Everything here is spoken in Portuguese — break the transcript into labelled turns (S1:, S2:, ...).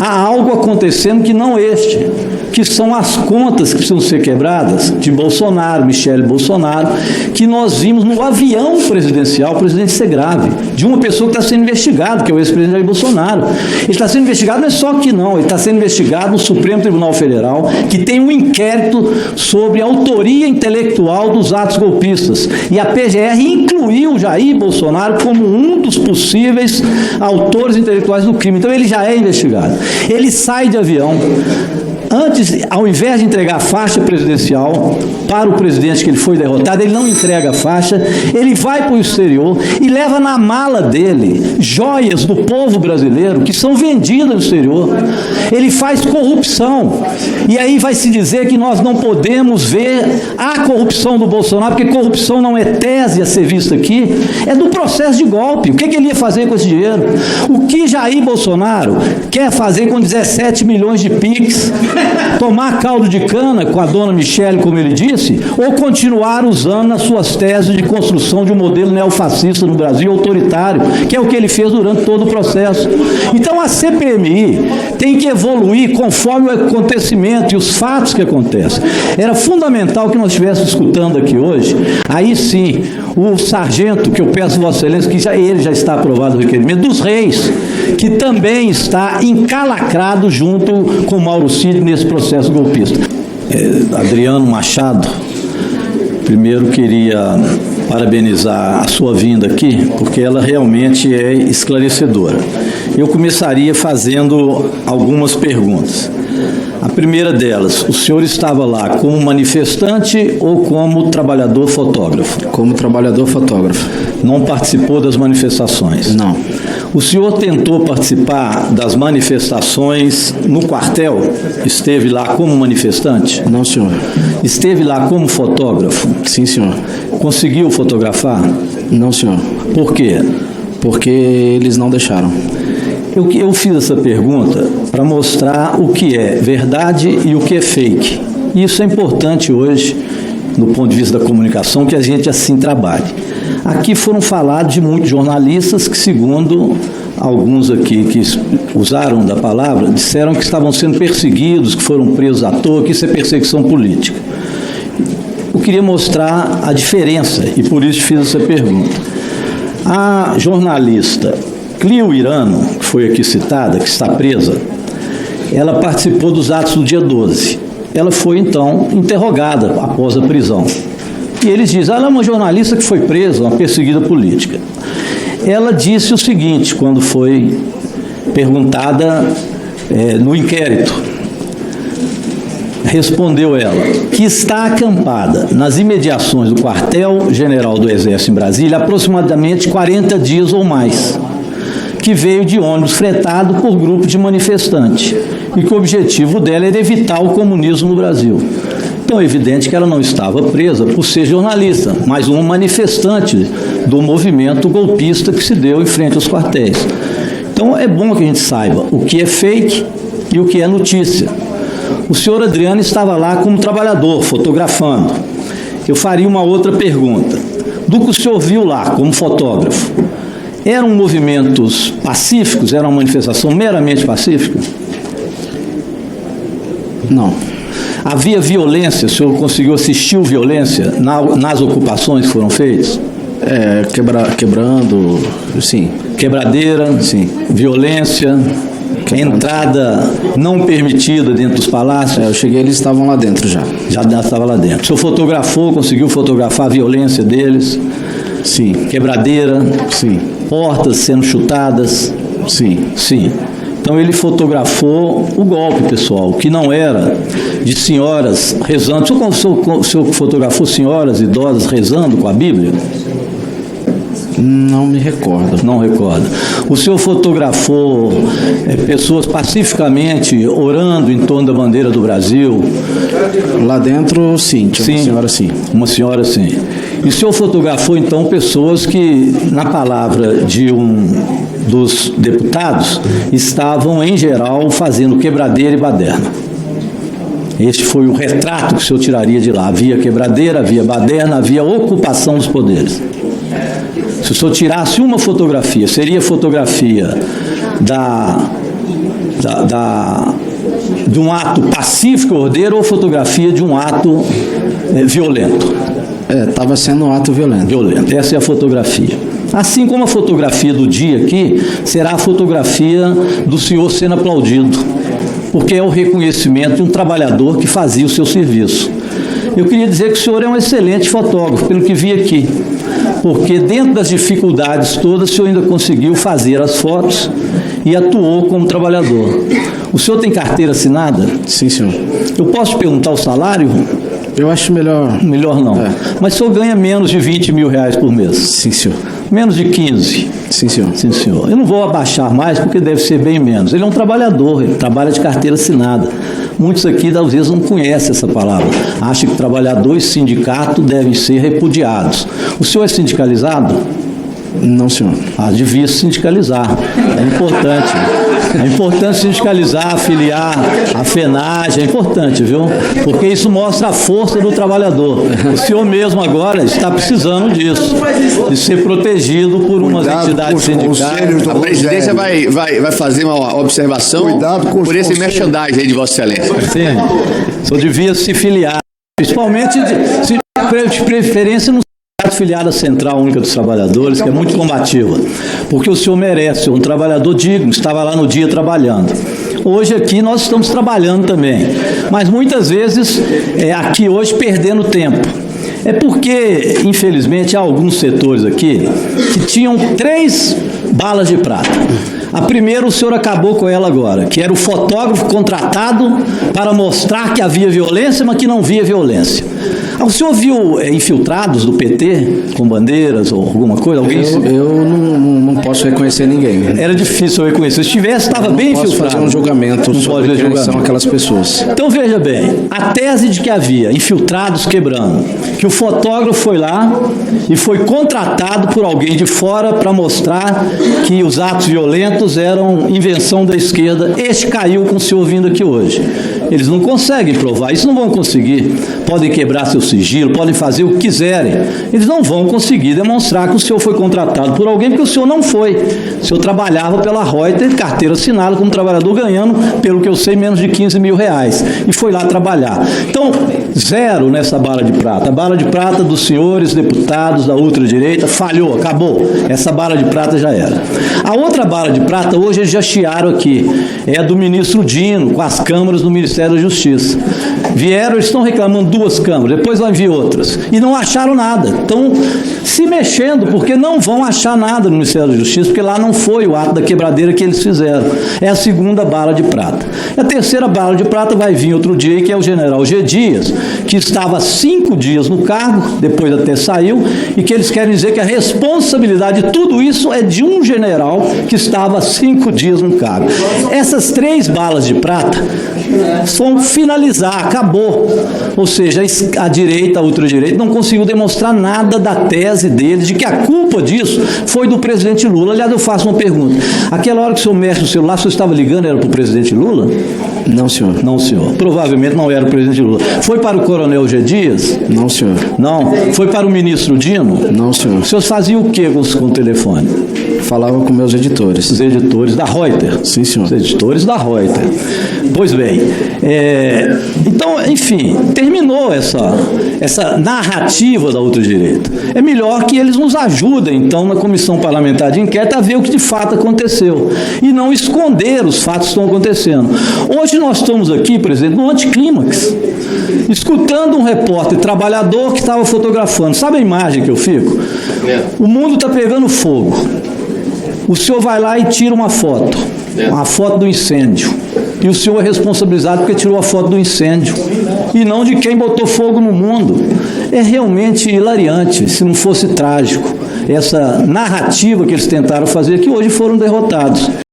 S1: há algo acontecendo que não este, que são as contas que precisam ser quebradas de Bolsonaro, Michele Bolsonaro, que nós vimos no avião presidencial, o presidente ser grave, de uma pessoa que está sendo investigado, que é o ex-presidente Jair Bolsonaro. Ele está sendo investigado, não é só aqui não, ele está sendo investigado no Supremo Tribunal Federal, que tem um inquérito sobre a autoria intelectual dos atos golpistas. E a PGR incluiu Jair Bolsonaro como um dos possíveis autores intelectuais do crime. Então ele já é investigado. Ele sai de avião. Antes, ao invés de entregar a faixa presidencial para o presidente que ele foi derrotado, ele não entrega a faixa, ele vai para o exterior e leva na mala dele joias do povo brasileiro que são vendidas no exterior. Ele faz corrupção. E aí vai se dizer que nós não podemos ver a corrupção do Bolsonaro, porque corrupção não é tese a ser vista aqui, é do processo de golpe. O que ele ia fazer com esse dinheiro? O que Jair Bolsonaro quer fazer com 17 milhões de PIX? Tomar caldo de cana com a dona Michele, como ele disse, ou continuar usando as suas teses de construção de um modelo neofascista no Brasil, autoritário, que é o que ele fez durante todo o processo. Então a CPMI tem que evoluir conforme o acontecimento e os fatos que acontecem. Era fundamental que nós estivéssemos escutando aqui hoje, aí sim, o sargento, que eu peço a Vossa Excelência, que ele já está aprovado o requerimento, dos Reis, que também está encalacrado junto com Mauro Cid nesse processo golpista. Adriano Machado, primeiro queria parabenizar a sua vinda aqui, porque ela realmente é esclarecedora. Eu começaria fazendo algumas perguntas. A primeira delas, o senhor estava lá como manifestante ou como trabalhador fotógrafo?
S2: Como trabalhador fotógrafo.
S1: Não participou das manifestações?
S2: Não.
S1: O senhor tentou participar das manifestações no quartel? Esteve lá como manifestante?
S2: Não, senhor.
S1: Esteve lá como fotógrafo?
S2: Sim, senhor.
S1: Conseguiu fotografar?
S2: Não, senhor.
S1: Por quê?
S2: Porque eles não deixaram.
S1: Eu fiz essa pergunta para mostrar o que é verdade e o que é fake. Isso é importante hoje, do ponto de vista da comunicação, que a gente assim trabalhe. Aqui foram falados de muitos jornalistas que, segundo alguns aqui que usaram da palavra, disseram que estavam sendo perseguidos, que foram presos à toa, que isso é perseguição política. Eu queria mostrar a diferença e por isso fiz essa pergunta. A jornalista Clio Irano, que foi aqui citada, que está presa, ela participou dos atos do dia 12. Ela foi, então, interrogada após a prisão. E eles dizem, ela é uma jornalista que foi presa, uma perseguida política. Ela disse o seguinte, quando foi perguntada no inquérito. Respondeu ela, que está acampada nas imediações do quartel-general do Exército em Brasília há aproximadamente 40 dias ou mais, que veio de ônibus fretado por grupo de manifestantes e que o objetivo dela era evitar o comunismo no Brasil. Então é evidente que ela não estava presa por ser jornalista, mas uma manifestante do movimento golpista que se deu em frente aos quartéis. Então é bom que a gente saiba o que é fake e o que é notícia. O senhor Adriano estava lá como trabalhador, fotografando. Eu faria uma outra pergunta. Do que o senhor viu lá como fotógrafo, eram movimentos pacíficos? Era uma manifestação meramente pacífica?
S2: Não.
S1: Havia violência? O senhor conseguiu assistir violência nas ocupações que foram feitas?
S2: Quebrando, sim.
S1: Quebradeira?
S2: Sim.
S1: Violência? Entrada não permitida dentro dos palácios?
S2: Eu cheguei, eles estavam lá dentro já.
S1: Já estava lá dentro. O senhor fotografou, conseguiu fotografar a violência deles?
S2: Sim.
S1: Quebradeira?
S2: Sim. Portas
S1: sendo chutadas?
S2: Sim.
S1: Sim. Então ele fotografou o golpe, pessoal, que não era de senhoras rezando. O senhor fotografou senhoras idosas rezando com a Bíblia?
S2: Não me recordo.
S1: Não recordo. O senhor fotografou pessoas pacificamente orando em torno da bandeira do Brasil?
S2: Lá dentro, sim. Tinha uma senhora, sim.
S1: Uma senhora, sim. E o senhor fotografou, então, pessoas que, na palavra de um dos deputados, estavam, em geral, fazendo quebradeira e baderna. Este foi o retrato que o senhor tiraria de lá. Havia quebradeira, havia baderna, havia ocupação dos poderes. Se o senhor tirasse uma fotografia, seria fotografia da de um ato pacífico, ordeiro, ou fotografia de um ato violento?
S2: Estava sendo um ato violento.
S1: Violento. Essa é a fotografia. Assim como a fotografia do dia aqui será a fotografia do senhor sendo aplaudido, porque é o reconhecimento de um trabalhador que fazia o seu serviço. Eu queria dizer que o senhor é um excelente fotógrafo, pelo que vi aqui, porque dentro das dificuldades todas, o senhor ainda conseguiu fazer as fotos e atuou como trabalhador. O senhor tem carteira assinada?
S2: Sim, senhor.
S1: Eu posso perguntar o salário?
S2: Eu acho melhor...
S1: Melhor não. Mas o senhor ganha menos de 20 mil reais por mês?
S2: Sim, senhor.
S1: Menos de 15?
S2: Sim, senhor.
S1: Sim, senhor. Eu não vou abaixar mais, porque deve ser bem menos. Ele é um trabalhador, ele trabalha de carteira assinada. Muitos aqui, às vezes, não conhecem essa palavra. Acham que trabalhador e sindicato devem ser repudiados. O senhor é sindicalizado?
S2: Não, senhor.
S1: Devia se sindicalizar. É importante. É importante sindicalizar, afiliar a FENAGE, é importante, viu? Porque isso mostra a força do trabalhador. O senhor mesmo agora está precisando disso, de ser protegido por umas entidades sindicais.
S3: A presidência vai fazer uma observação por esse merchandising aí de Vossa Excelência.
S1: Sim, o senhor devia se filiar, principalmente de preferência no filiada Central Única dos Trabalhadores, que é muito combativa, porque o senhor merece, um trabalhador digno, estava lá no dia trabalhando. Hoje aqui nós estamos trabalhando também, mas muitas vezes aqui hoje perdendo tempo. É porque, infelizmente, há alguns setores aqui que tinham 3 balas de prata. A primeira o senhor acabou com ela agora, que era o fotógrafo contratado para mostrar que havia violência, mas que não via violência. O senhor viu infiltrados do PT com bandeiras ou alguma coisa?
S2: Eu não posso reconhecer ninguém.
S1: Era difícil eu reconhecer. Se tivesse, estava bem infiltrado.
S2: Não posso fazer um julgamento sobre quem são aquelas pessoas.
S1: Então, veja bem, a tese de que havia infiltrados quebrando, que o fotógrafo foi lá e foi contratado por alguém de fora para mostrar que os atos violentos eram invenção da esquerda. Este caiu com o senhor vindo aqui hoje. Eles não conseguem provar, isso não vão conseguir. Podem quebrar seu sigilo, podem fazer o que quiserem. Eles não vão conseguir demonstrar que o senhor foi contratado por alguém, porque o senhor não foi. O senhor trabalhava pela Reuters, carteira assinada como trabalhador, ganhando, pelo que eu sei, menos de 15 mil reais. E foi lá trabalhar. Então, 0 nessa bala de prata. A bala de prata dos senhores deputados da ultradireita falhou, acabou. Essa bala de prata já era. A outra bala de prata, hoje eles já chiaram aqui, é a do ministro Dino, com as câmaras do Ministério da Justiça. Vieram, eles estão reclamando 2 câmaras, depois vai vir outras. E não acharam nada. Estão se mexendo, porque não vão achar nada no Ministério da Justiça, porque lá não foi o ato da quebradeira que eles fizeram. É a segunda bala de prata. E a terceira bala de prata vai vir outro dia, que é o general G. Dias, que estava 5 dias no cargo, depois até saiu, e que eles querem dizer que a responsabilidade de tudo isso é de um general que estava 5 dias no cargo. Essas 3 balas de prata vão finalizar, acabou. Ou seja, a direita, a ultradireita, não conseguiu demonstrar nada da tese deles, de que a culpa disso foi do presidente Lula. Aliás, eu faço uma pergunta. Aquela hora que o senhor mexe no celular, o senhor estava ligando, era para o presidente Lula?
S2: Não, senhor.
S1: Não, senhor. Provavelmente não era o presidente Lula. Foi para o coronel G. Dias?
S2: Não, senhor.
S1: Não. Foi para o ministro Dino?
S2: Não, senhor.
S1: O senhor fazia o quê com o telefone?
S2: Falava com meus editores.
S1: Os editores da Reuters?
S2: Sim, senhor.
S1: Os editores da Reuters. Pois bem, então, enfim, terminou essa narrativa da ultradireita. É melhor que eles nos ajudem, então, na comissão parlamentar de inquérito a ver o que de fato aconteceu e não esconder os fatos que estão acontecendo. Hoje nós estamos aqui, presidente, no anticlímax, escutando um repórter trabalhador que estava fotografando. Sabe a imagem que eu fico? O mundo está pegando fogo. O senhor vai lá e tira uma foto do incêndio. E o senhor é responsabilizado porque tirou a foto do incêndio e não de quem botou fogo no mundo. É realmente hilariante, se não fosse trágico, essa narrativa que eles tentaram fazer, que hoje foram derrotados.